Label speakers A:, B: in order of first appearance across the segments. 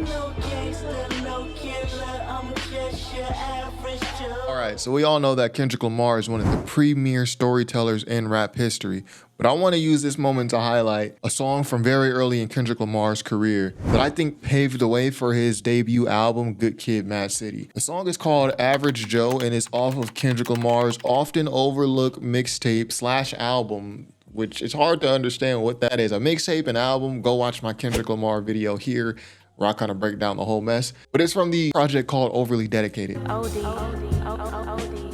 A: no gangster, no killer, I'm just your average Joe.
B: All right, so we all know that Kendrick Lamar is one of the premier storytellers in rap history, but I want to use this moment to highlight a song from very early in Kendrick Lamar's career that I think paved the way for his debut album, Good Kid, Mad City. The song is called Average Joe and is off of Kendrick Lamar's often overlooked mixtape slash album, which it's hard to understand what that is. A mixtape, an album, go watch my Kendrick Lamar video here where I kind of break down the whole mess. But it's from the project called Overly Dedicated.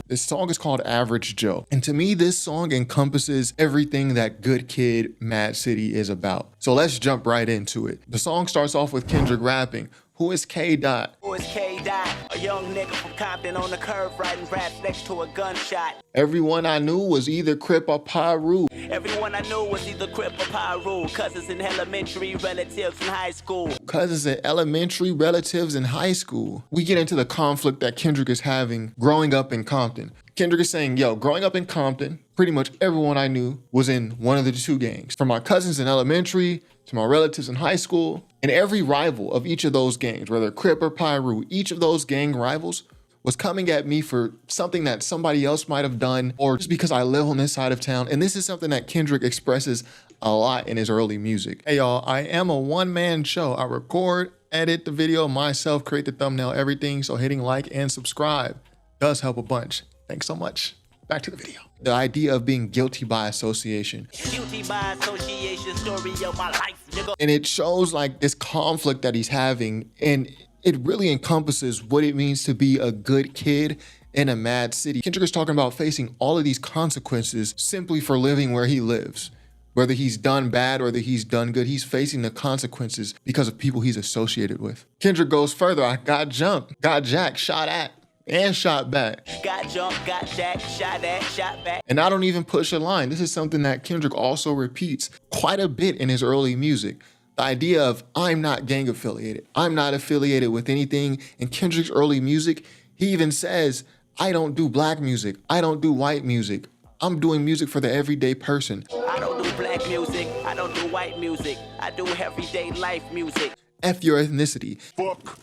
B: This song is called Average Joe. And to me, this song encompasses everything that Good Kid, Mad City is about. So let's jump right into it. The song starts off with Kendrick rapping. Who is K. Dot?
C: Who is K. Dot? A young nigga from Compton on the curb riding raps next to a gunshot.
B: Everyone I knew was either Crip or Pyru.
C: Everyone I knew was either Crip or Pyru. Cousins in elementary, relatives in high school.
B: Cousins in elementary, relatives in high school. We get into the conflict that Kendrick is having growing up in Compton. Kendrick is saying, yo, growing up in Compton, pretty much everyone I knew was in one of the two gangs. From my cousins in elementary to my relatives in high school. And every rival of each of those gangs, whether Crip or Pyru, each of those gang rivals was coming at me for something that somebody else might have done or just because I live on this side of town. And this is something that Kendrick expresses a lot in his early music. Hey y'all, I am a one-man show. I record, edit the video myself, create the thumbnail, everything. So hitting like and subscribe does help a bunch. Thanks so much. Back to the video. The idea of being guilty by association.
C: Guilty by association, story of my life, nigga.
B: And it shows like this conflict that he's having, and it really encompasses what it means to be a good kid in a mad city. Kendrick is talking about facing all of these consequences simply for living where he lives. Whether he's done bad or whether he's done good, he's facing the consequences because of people he's associated with. Kendrick goes further. I got jumped, got jacked, shot at, and shot back.
C: Got jumped, got jacked, shot at, shot back.
B: And I don't even push a line. This is something that Kendrick also repeats quite a bit in his early music. The idea of I'm not gang affiliated. I'm not affiliated with anything. In Kendrick's early music, he even says, I don't do black music. I don't do white music. I'm doing music for the everyday person.
C: I don't do black music. I don't do white music. I do everyday life music.
B: F your ethnicity.
D: Fuck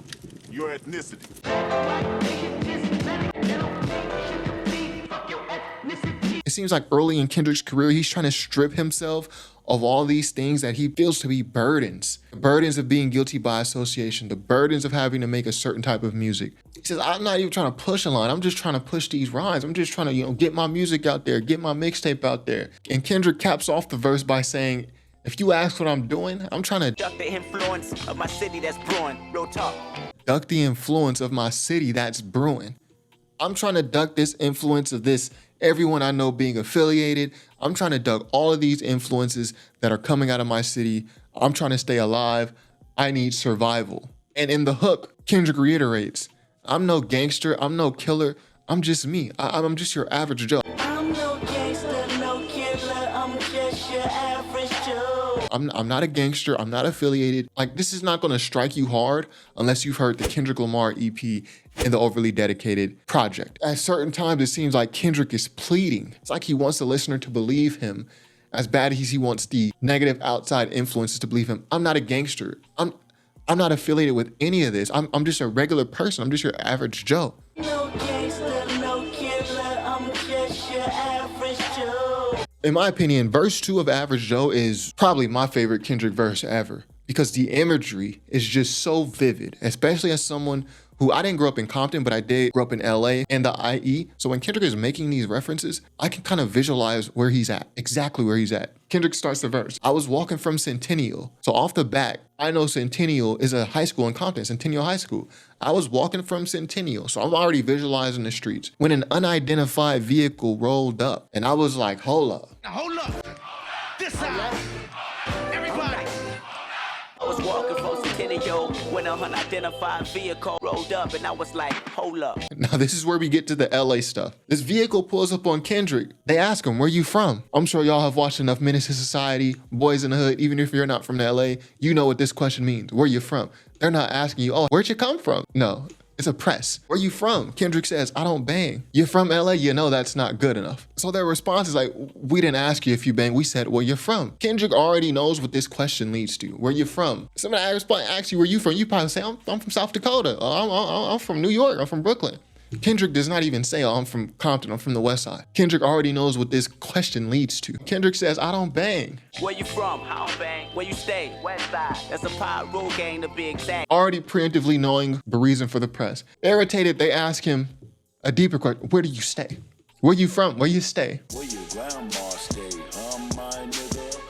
D: your ethnicity.
B: It seems like early in Kendrick's career, he's trying to strip himself of all these things that he feels to be burdens. The burdens of being guilty by association, the burdens of having to make a certain type of music. He says, I'm not even trying to push a line. I'm just trying to push these rhymes. I'm just trying to, get my music out there, get my mixtape out there. And Kendrick caps off the verse by saying, if you ask what I'm doing, I'm trying to
C: duck the influence of my city that's brewing. Real talk.
B: Duck the influence of my city that's brewing. I'm trying to duck this influence of this everyone I know being affiliated. I'm trying to duck all of these influences that are coming out of my city. I'm trying to stay alive. I need survival. And in the hook, Kendrick reiterates, I'm no gangster. I'm no killer. I'm just me. I'm just your average Joe.
A: I'm no gangster, no killer, I'm just your average Joe.
B: I'm not a gangster. I'm not affiliated. Like, this is not going to strike you hard unless you've heard the Kendrick Lamar EP in the Overly Dedicated project. At certain times, it seems like Kendrick is pleading. It's like he wants the listener to believe him as bad as he wants the negative outside influences to believe him. I'm not a gangster. I'm not affiliated with any of this. I'm just a regular person. I'm just your average Joe.
A: No gangster, no killer, I'm just your average Joe.
B: In my opinion, verse 2 of Average Joe is probably my favorite Kendrick verse ever because the imagery is just so vivid, especially as someone who I didn't grow up in Compton, but I did grow up in LA and the IE. So when Kendrick is making these references, I can kind of visualize where he's at, exactly where he's at. Kendrick starts the verse. I was walking from Centennial. So off the bat, I know Centennial is a high school in Compton, Centennial High School. I was walking from Centennial, so I'm already visualizing the streets when an unidentified vehicle rolled up. And I was like, hold up.
E: Now hold up. This side. Everybody.
C: I was walking from Centennial when an unidentified vehicle rolled up, and I was like, hold up.
B: Now this is where we get to the LA stuff. This vehicle pulls up on Kendrick. They ask him, where you from? I'm sure y'all have watched enough Menace to Society, Boys in the Hood. Even if you're not from the LA, you know what this question means. Where you from? They're not asking you, oh, where'd you come from? No, It's a press. Where you from? Kendrick says, I don't bang. You're from LA? You know that's not good enough. So their response is like, we didn't ask you if you bang. We said where you're from. Kendrick already knows what this question leads to. Where you from? Somebody asks you where you from. You probably say, I'm from South Dakota. I'm from New York. I'm from Brooklyn. Kendrick does not even say, oh, I'm from Compton, I'm from the West Side. Kendrick already knows what this question leads to. Kendrick says, I don't bang.
C: Where you from? I don't bang. Where you stay? West Side. That's a Pyro gang to be exact.
B: Already preemptively knowing the reason for the press. Irritated, they ask him a deeper question. Where do you stay? Where you from? Where you stay?
D: Where your grandma stay, my nigga?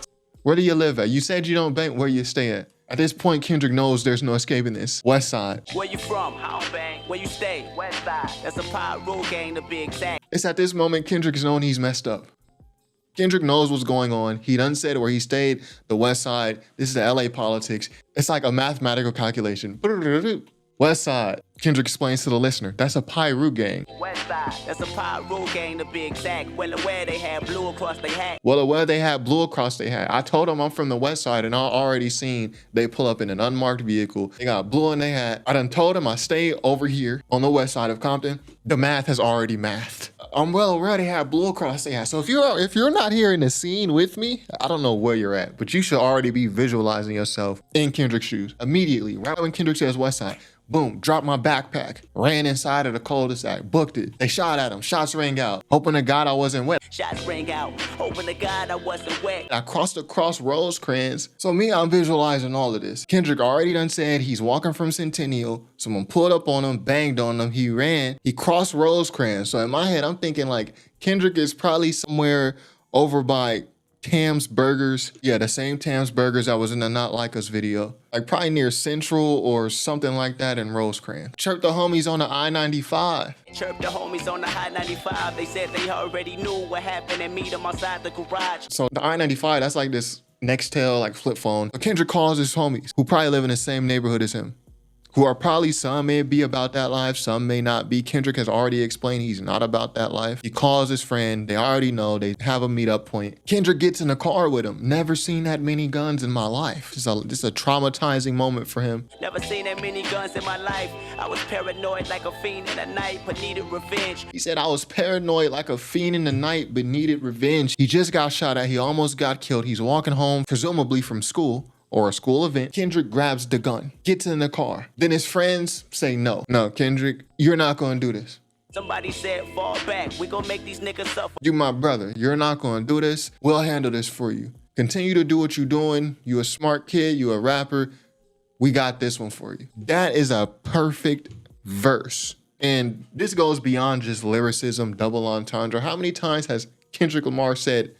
B: Where do you live at? You said you don't bang. Where you stay at? At this point, Kendrick knows there's no escaping this. West Side.
C: Where you from? I don't bang. Where you stay? West Side. That's a Pyro gang to be exact.
B: It's at this moment Kendrick is knowing he's messed up. Kendrick knows what's going on. He done said where he stayed, the West Side. This is the LA politics. It's like a mathematical calculation. West Side. Kendrick explains to the listener, that's a Pyro gang.
C: West Side. That's a Pyro gang to be exact. Well, where they had blue across their hat.
B: Well, where they had blue across their hat. I told them I'm from the West Side, and I already seen they pull up in an unmarked vehicle. They got blue in their hat. I done told them I stay over here on the West Side of Compton. The math has already mathed. I'm well aware they have blue across their hat. So if you're not here in the scene with me, I don't know where you're at, but you should already be visualizing yourself in Kendrick's shoes immediately. Right when Kendrick says West Side, boom, dropped my backpack, ran inside of the cul-de-sac, booked it. They shot at him, shots rang out. Hoping to God I wasn't wet.
C: Shots rang out. Hoping to God I wasn't wet.
B: I crossed across Rosecrans. So me, I'm visualizing all of this. Kendrick already done said he's walking from Centennial. Someone pulled up on him, banged on him. He ran. He crossed Rosecrans. So in my head, I'm thinking like Kendrick is probably somewhere over by Tam's Burgers. Yeah, the same Tam's Burgers that was in the Not Like Us video. Like probably near Central or something like that in Rosecrans. Chirp the homies on the I-95.
C: Chirp the homies on the high 95. They said they already knew what happened and meet them outside the garage.
B: So the I-95, that's like this Nextel, like flip phone. Kendrick calls his homies who probably live in the same neighborhood as him. Who are probably, some may be about that life, some may not be. Kendrick has already explained he's not about that life. He calls his friend, they already know, they have a meetup point. Kendrick gets in the car with him. Never seen that many guns in my life. This is a traumatizing moment for him.
C: Never seen that many guns in my life. I was paranoid like a fiend in the night, but needed revenge.
B: He said, I was paranoid like a fiend in the night, but needed revenge. He just got shot at, he almost got killed. He's walking home, presumably from school, or a school event. Kendrick grabs the gun, gets in the car. Then his friends say no. No, Kendrick, you're not gonna do this.
C: Somebody said, fall back. We gonna make these niggas suffer.
B: You my brother, you're not gonna do this. We'll handle this for you. Continue to do what you're doing. You a smart kid, you a rapper. We got this one for you. That is a perfect verse. And this goes beyond just lyricism, double entendre. How many times has Kendrick Lamar said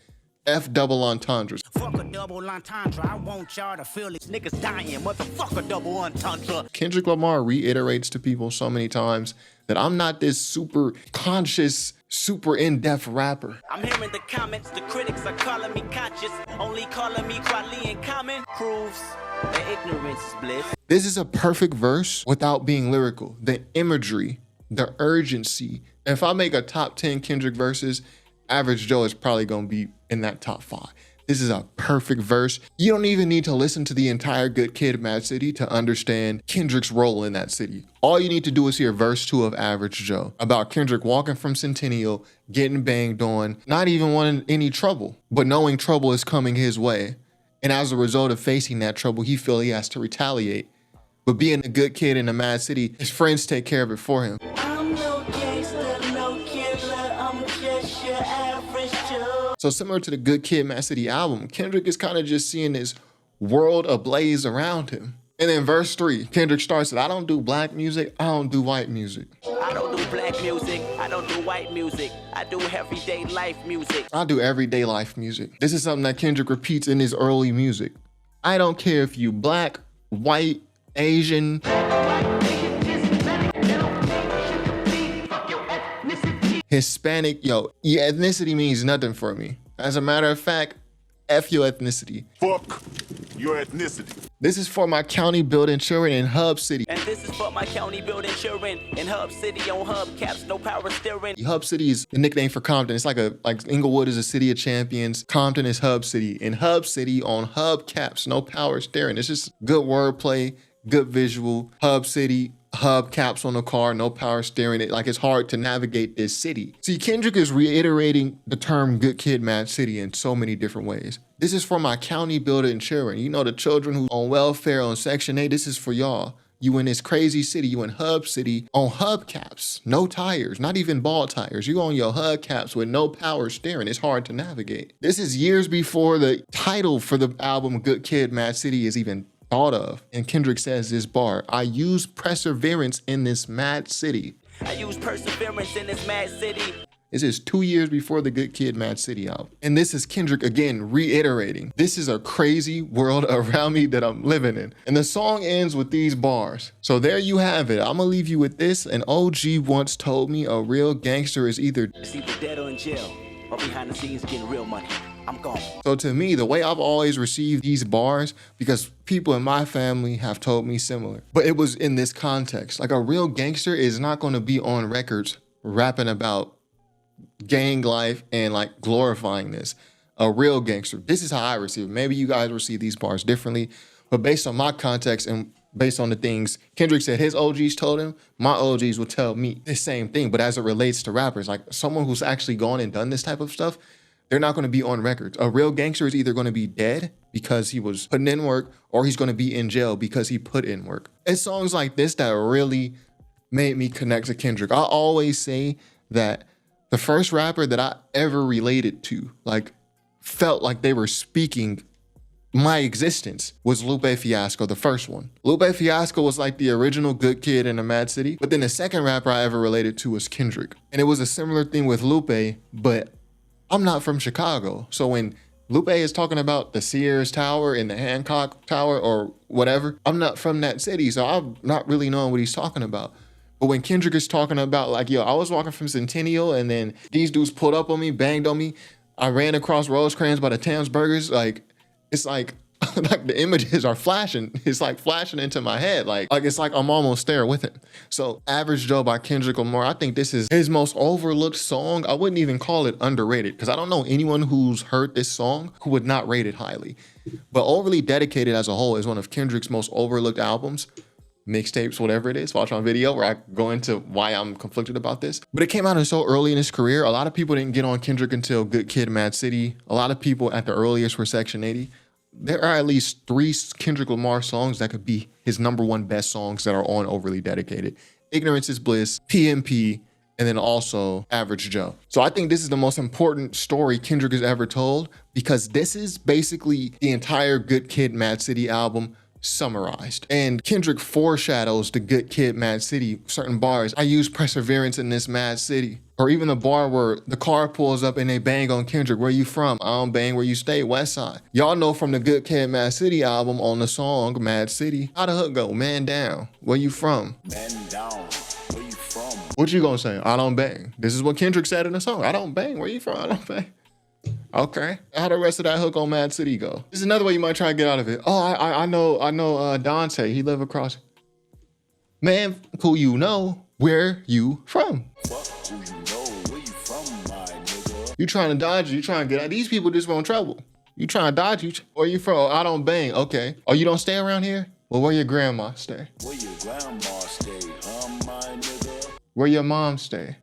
B: F double entendres?
E: Fuck a double entendre. I want y'all to feel these niggas dying. Motherfucker double entendre.
B: Kendrick Lamar reiterates to people so many times that I'm not this super conscious, super in-depth rapper.
C: I'm hearing the comments, the critics are calling me conscious, only calling me Crowley and Common. Proves that ignorance is bliss.
B: This is a perfect verse without being lyrical. The imagery, the urgency. If I make a top 10 Kendrick verses, Average Joe is probably gonna be in that top 5. This is a perfect verse. You don't even need to listen to the entire Good Kid, Mad City to understand Kendrick's role in that city. All you need to do is hear verse 2 of Average Joe about Kendrick walking from Centennial, getting banged on, not even wanting any trouble, but knowing trouble is coming his way. And as a result of facing that trouble, he feels he has to retaliate. But being a good kid in the Mad City, his friends take care of it for him.
A: I'm no gangster, no killer, I'm just your average Joe.
B: So similar to the Good Kid, Mad City album, Kendrick is kind of just seeing this world ablaze around him. And then verse 3, Kendrick starts it, I don't do black music, I don't do white music.
C: I don't do black music, I don't do white music, I do everyday life music.
B: I do everyday life music. This is something that Kendrick repeats in his early music. I don't care if you black, white, Asian. Hispanic, yo, your ethnicity means nothing for me. As a matter of fact, F your ethnicity.
D: Fuck your ethnicity.
B: This is for my county building children in Hub City.
C: And this is for my county building children in Hub City on hubcaps, no power steering.
B: Hub City is the nickname for Compton. It's like Inglewood is a city of champions. Compton is Hub City. In Hub City on hubcaps, no power steering. It's just good wordplay, good visual. Hub City, hubcaps on the car, no power steering. Like it's hard to navigate this city. See, Kendrick is reiterating the term good kid, mad city in so many different ways. This is for my county building children. You know, the children who on welfare on Section 8, this is for y'all. You in this crazy city, you in hub city on hubcaps, no tires, not even ball tires. You on your hubcaps with no power steering. It's hard to navigate. This is years before the title for the album Good Kid, Mad City is even thought of. And Kendrick says this bar, I use perseverance in this mad city.
C: I use perseverance in this mad city.
B: This is 2 years before the Good Kid, Mad City album. And this is Kendrick again reiterating, this is a crazy world around me that I'm living in. And the song ends with these bars. So there you have it. I'm gonna leave you with this. An OG once told me a real gangster is either
C: dead or in jail, or behind the scenes getting real money. I'm gone.
B: So to me, the way I've always received these bars, because people in my family have told me similar, but it was in this context. Like a real gangster is not gonna be on records rapping about gang life and like glorifying this. A real gangster. This is how I receive it. Maybe you guys receive these bars differently, but based on my context and based on the things Kendrick said his OGs told him, my OGs will tell me the same thing. But as it relates to rappers, like someone who's actually gone and done this type of stuff, they're not going to be on records. A real gangster is either going to be dead because he was putting in work, or he's going to be in jail because he put in work. It's songs like this that really made me connect to Kendrick. I always say that the first rapper that I ever related to, like felt like they were speaking my existence, was Lupe Fiasco, the first one. Lupe Fiasco was like the original good kid in the Mad City. But then the second rapper I ever related to was Kendrick. And it was a similar thing with Lupe, but I'm not from Chicago. So when Lupe is talking about the Sears Tower and the Hancock Tower or whatever, I'm not from that city, so I'm not really knowing what he's talking about. But when Kendrick is talking about like, yo, I was walking from Centennial and then these dudes pulled up on me, banged on me. I ran across Rosecrans by the Tams Burgers. Like, it's like, like the images are flashing. It's like flashing into my head. Like it's like I'm almost there with it. So Average Joe by Kendrick Lamar, I think this is his most overlooked song. I wouldn't even call it underrated because I don't know anyone who's heard this song who would not rate it highly. But Overly Dedicated as a whole is one of Kendrick's most overlooked albums. Mixtapes, whatever it is, watch my video where I go into why I'm conflicted about this. But it came out so early in his career. A lot of people didn't get on Kendrick until Good Kid, Mad City. A lot of people at the earliest were Section 80. There are at least 3 Kendrick Lamar songs that could be his #1 best songs that are on Overly Dedicated. Ignorance is Bliss, PMP, and then also Average Joe. So I think this is the most important story Kendrick has ever told because this is basically the entire Good Kid, Mad City album summarized. And Kendrick foreshadows the Good Kid, Mad City, certain bars. I use perseverance in this mad city. Or even the bar where the car pulls up and they bang on Kendrick. Where you from? I don't bang where you stay, West Side. Y'all know from the Good Kid, Mad City album on the song Mad City. How the hook go? Man down. Where you from?
D: Man down. Where you from?
B: What you gonna say? I don't bang. This is what Kendrick said in the song. I don't bang. Where you from? I don't bang. Okay. How the rest of that hook on Mad City go? This is another way you might try to get out of it. Oh, I know Dante. He live across. Man, who you know, where you from?
D: Fuck who you know. Where you from, my nigga?
B: You trying to dodge, you trying to get out. These people just want trouble. You trying to dodge, where you from? Oh, I don't bang. Okay. Oh, you don't stay around here? Well, where your grandma stay?
D: Where your grandma stay, my nigga?
B: Where your mom stay?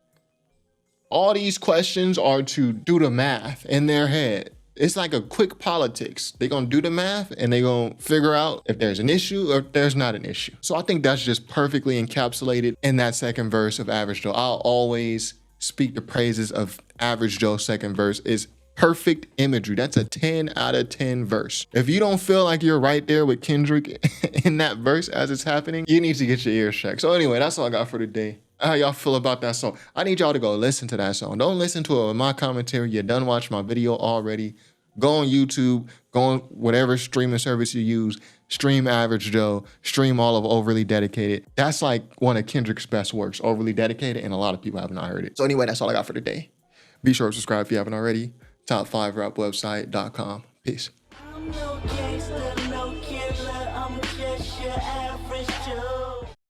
B: All these questions are to do the math in their head. It's like a quick politics. They're gonna do the math and they're gonna figure out if there's an issue or if there's not an issue. So I think that's just perfectly encapsulated in that second verse of Average Joe. I'll always speak the praises of Average Joe's second verse. Is perfect imagery. That's a 10 out of 10 verse. If you don't feel like you're right there with Kendrick in that verse as it's happening, you need to get your ears checked. So anyway, that's all I got for today. How y'all feel about that song? I need y'all to go listen to that song. Don't listen to it with my commentary. You done watched my video already. Go on YouTube, go on whatever streaming service you use, stream Average Joe, stream all of Overly Dedicated. That's like one of Kendrick's best works, Overly Dedicated, and a lot of people have not heard it. So anyway, that's all I got for today. Be sure to subscribe if you haven't already. Top5rapwebsite.com. Peace.
A: I'm no gangster.